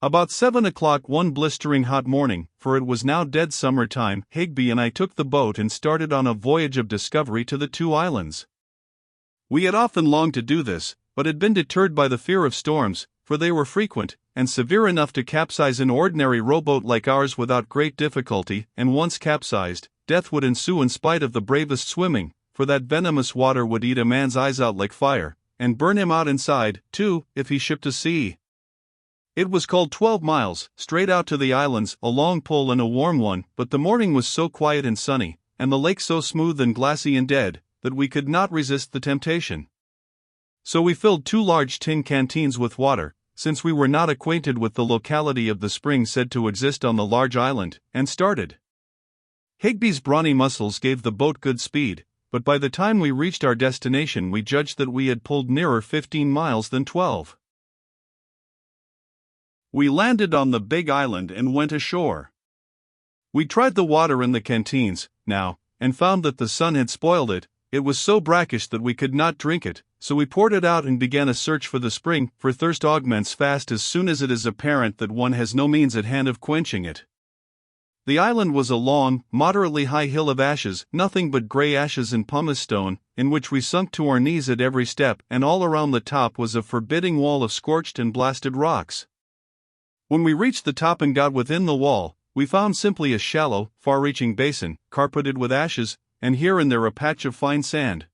About 7 o'clock one blistering hot morning, for it was now dead summer time, Higby and I took the boat and started on a voyage of discovery to the two islands. We had often longed to do this, but had been deterred by the fear of storms, for they were frequent, and severe enough to capsize an ordinary rowboat like ours without great difficulty, and once capsized, death would ensue in spite of the bravest swimming, for that venomous water would eat a man's eyes out like fire, and burn him out inside, too, if he shipped to sea. It was called 12 miles, straight out to the islands, a long pull and a warm one, but the morning was so quiet and sunny, and the lake so smooth and glassy and dead, that we could not resist the temptation. So we filled 2 large tin canteens with water, since we were not acquainted with the locality of the spring said to exist on the large island, and started. Higby's brawny muscles gave the boat good speed, but by the time we reached our destination we judged that we had pulled nearer 15 miles than 12. We landed on the big island and went ashore. We tried the water in the canteens, now, and found that the sun had spoiled it. It was so brackish that we could not drink it, so we poured it out and began a search for the spring, for thirst augments fast as soon as it is apparent that one has no means at hand of quenching it. The island was a long, moderately high hill of ashes, nothing but grey ashes and pumice stone, in which we sunk to our knees at every step, and all around the top was a forbidding wall of scorched and blasted rocks. When we reached the top and got within the wall, we found simply a shallow, far-reaching basin, carpeted with ashes, and here and there a patch of fine sand.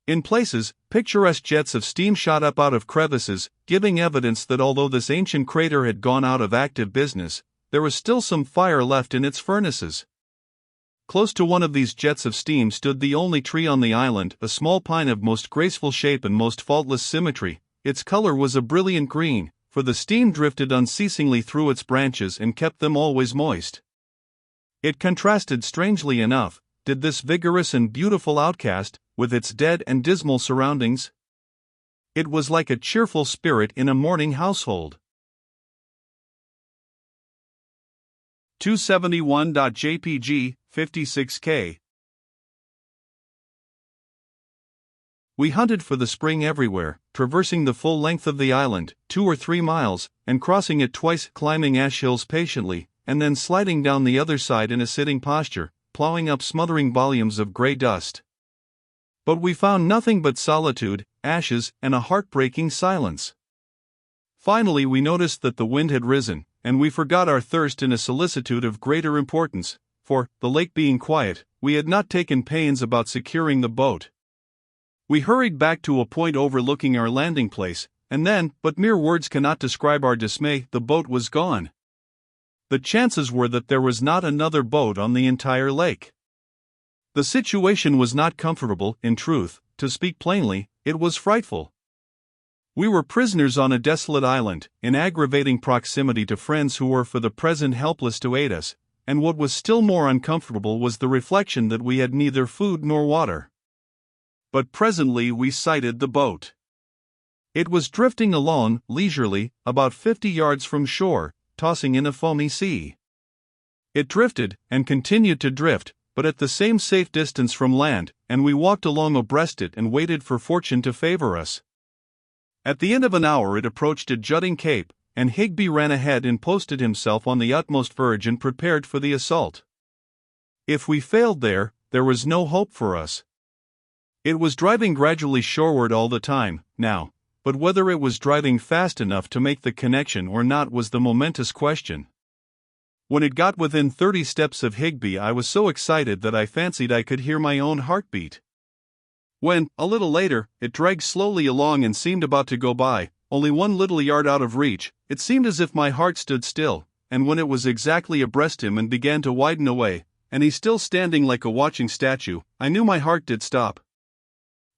In places, picturesque jets of steam shot up out of crevices, giving evidence that although this ancient crater had gone out of active business, there was still some fire left in its furnaces. Close to one of these jets of steam stood the only tree on the island, a small pine of most graceful shape and most faultless symmetry. Its color was a brilliant green, for the steam drifted unceasingly through its branches and kept them always moist. It contrasted strangely enough, did this vigorous and beautiful outcast, with its dead and dismal surroundings. It was like a cheerful spirit in a mourning household. 271.jpg, 56K. We hunted for the spring everywhere, traversing the full length of the island, 2 or 3 miles, and crossing it twice, climbing ash hills patiently, and then sliding down the other side in a sitting posture, plowing up smothering volumes of grey dust. But we found nothing but solitude, ashes, and a heartbreaking silence. Finally we noticed that the wind had risen, and we forgot our thirst in a solicitude of greater importance, for, the lake being quiet, we had not taken pains about securing the boat. We hurried back to a point overlooking our landing place, and then, but mere words cannot describe our dismay, the boat was gone. The chances were that there was not another boat on the entire lake. The situation was not comfortable, in truth, to speak plainly, it was frightful. We were prisoners on a desolate island, in aggravating proximity to friends who were for the present helpless to aid us, and what was still more uncomfortable was the reflection that we had neither food nor water. But presently we sighted the boat. It was drifting along, leisurely, about 50 yards from shore, tossing in a foamy sea. It drifted, and continued to drift, but at the same safe distance from land, and we walked along abreast it and waited for fortune to favor us. At the end of an hour it approached a jutting cape, and Higby ran ahead and posted himself on the utmost verge and prepared for the assault. If we failed there was no hope for us. It was driving gradually shoreward all the time, now, but whether it was driving fast enough to make the connection or not was the momentous question. When it got within 30 steps of Higby I was so excited that I fancied I could hear my own heartbeat. When, a little later, it dragged slowly along and seemed about to go by, only 1 little yard out of reach, it seemed as if my heart stood still, and when it was exactly abreast him and began to widen away, and he still standing like a watching statue, I knew my heart did stop.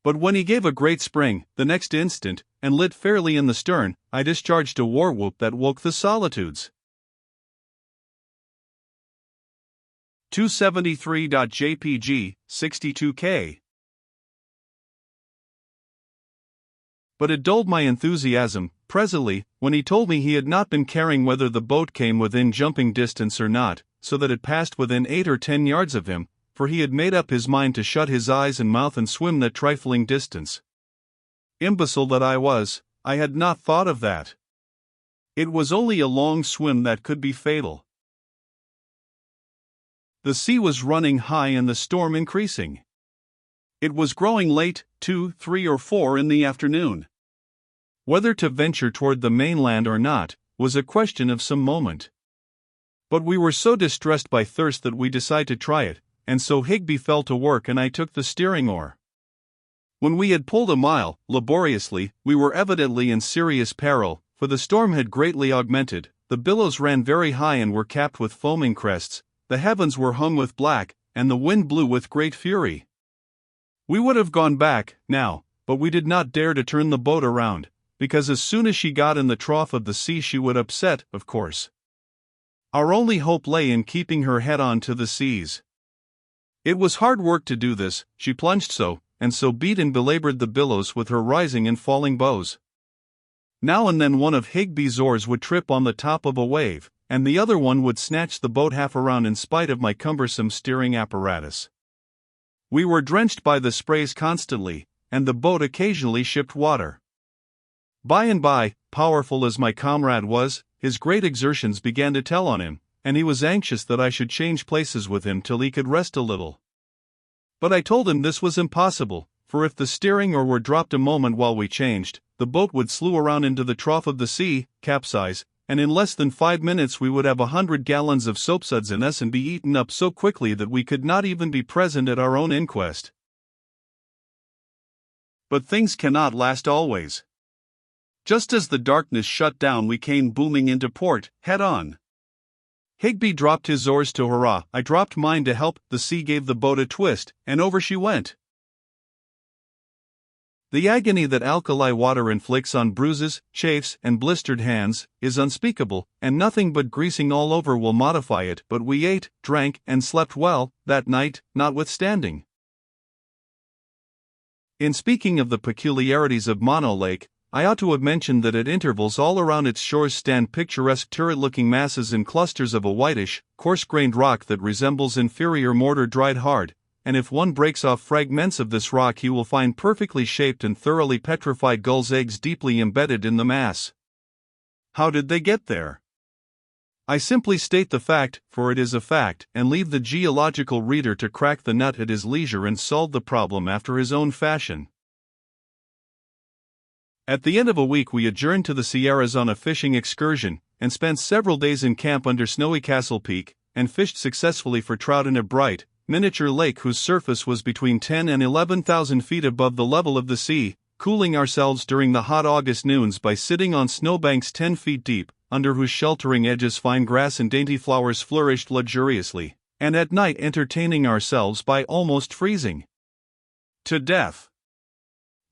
But when he gave a great spring, the next instant, and lit fairly in the stern, I discharged a war whoop that woke the solitudes. 273.jpg, 62K. But it dulled my enthusiasm. Presently, when he told me he had not been caring whether the boat came within jumping distance or not, so that it passed within 8 or 10 yards of him, for he had made up his mind to shut his eyes and mouth and swim that trifling distance. Imbecile that I was, I had not thought of that. It was only a long swim that could be fatal. The sea was running high and the storm increasing. It was growing late, 2, 3 or 4 in the afternoon. Whether to venture toward the mainland or not was a question of some moment. But we were so distressed by thirst that we decided to try it, and so Higby fell to work and I took the steering oar. When we had pulled a mile, laboriously, we were evidently in serious peril, for the storm had greatly augmented, the billows ran very high and were capped with foaming crests, the heavens were hung with black, and the wind blew with great fury. We would have gone back, now, but we did not dare to turn the boat around, because as soon as she got in the trough of the sea she would upset, of course. Our only hope lay in keeping her head on to the seas. It was hard work to do this, she plunged so, and so beat and belabored the billows with her rising and falling bows. Now and then one of Higby's oars would trip on the top of a wave, and the other one would snatch the boat half around in spite of my cumbersome steering apparatus. We were drenched by the sprays constantly, and the boat occasionally shipped water. By and by, powerful as my comrade was, his great exertions began to tell on him, and he was anxious that I should change places with him till he could rest a little. But I told him this was impossible, for if the steering oar were dropped a moment while we changed, the boat would slough around into the trough of the sea, capsize, and in less than 5 minutes we would have 100 gallons of soapsuds in us and be eaten up so quickly that we could not even be present at our own inquest. But things cannot last always. Just as the darkness shut down we came booming into port, head on. Higby dropped his oars to hurrah, I dropped mine to help, the sea gave the boat a twist, and over she went. The agony that alkali water inflicts on bruises, chafes, and blistered hands is unspeakable, and nothing but greasing all over will modify it, but we ate, drank, and slept well, that night, notwithstanding. In speaking of the peculiarities of Mono Lake, I ought to have mentioned that at intervals all around its shores stand picturesque turret-looking masses and clusters of a whitish, coarse-grained rock that resembles inferior mortar dried hard, and if one breaks off fragments of this rock he will find perfectly shaped and thoroughly petrified gulls' eggs deeply embedded in the mass. How did they get there? I simply state the fact, for it is a fact, and leave the geological reader to crack the nut at his leisure and solve the problem after his own fashion. At the end of a week we adjourned to the Sierras on a fishing excursion, and spent several days in camp under Snowy Castle Peak, and fished successfully for trout in a bright, miniature lake whose surface was between 10 and 11,000 feet above the level of the sea, cooling ourselves during the hot August noons by sitting on snowbanks 10 feet deep, under whose sheltering edges fine grass and dainty flowers flourished luxuriously, and at night entertaining ourselves by almost freezing to death.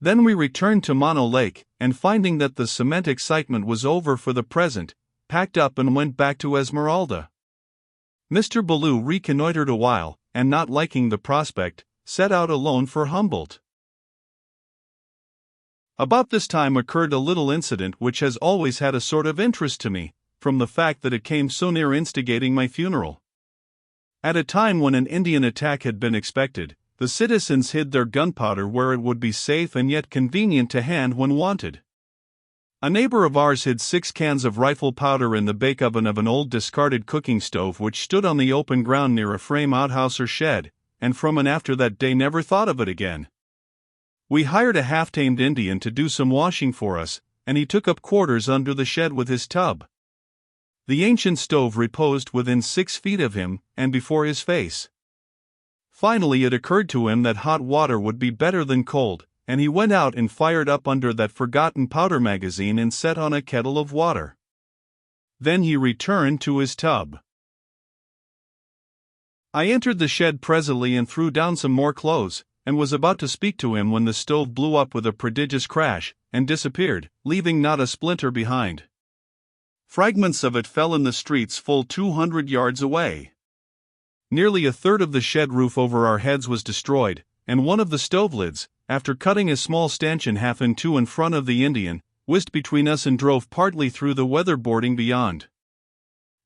Then we returned to Mono Lake, and finding that the cement excitement was over for the present, packed up and went back to Esmeralda. Mr. Ballou reconnoitered a while, and not liking the prospect, set out alone for Humboldt. About this time occurred a little incident which has always had a sort of interest to me, from the fact that it came so near instigating my funeral. At a time when an Indian attack had been expected, the citizens hid their gunpowder where it would be safe and yet convenient to hand when wanted. A neighbor of ours hid 6 cans of rifle powder in the bake oven of an old discarded cooking stove which stood on the open ground near a frame outhouse or shed, and from and after that day never thought of it again. We hired a half-tamed Indian to do some washing for us, and he took up quarters under the shed with his tub. The ancient stove reposed within 6 feet of him, and before his face. Finally it occurred to him that hot water would be better than cold, and he went out and fired up under that forgotten powder magazine and set on a kettle of water. Then he returned to his tub. I entered the shed presently and threw down some more clothes, and was about to speak to him when the stove blew up with a prodigious crash, and disappeared, leaving not a splinter behind. Fragments of it fell in the streets full 200 yards away. Nearly a third of the shed roof over our heads was destroyed, and one of the stove lids, after cutting a small stanchion half in two in front of the Indian, whisked between us and drove partly through the weatherboarding beyond.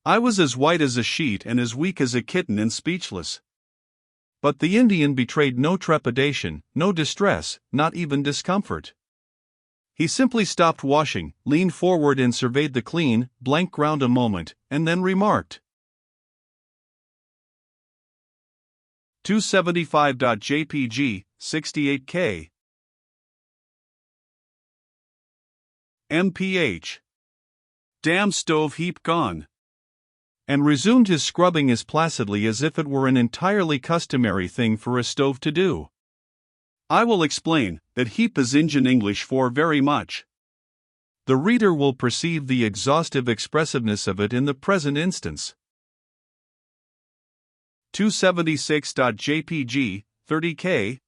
I was as white as a sheet and as weak as a kitten and speechless. But the Indian betrayed no trepidation, no distress, not even discomfort. He simply stopped washing, leaned forward and surveyed the clean, blank ground a moment, and then remarked, 275.jpg, 68K. mph. Damn stove heap gone. And resumed his scrubbing as placidly as if it were an entirely customary thing for a stove to do. I will explain that heap is Injun English for very much. The reader will perceive the exhaustive expressiveness of it in the present instance. 276.jpg, 30K.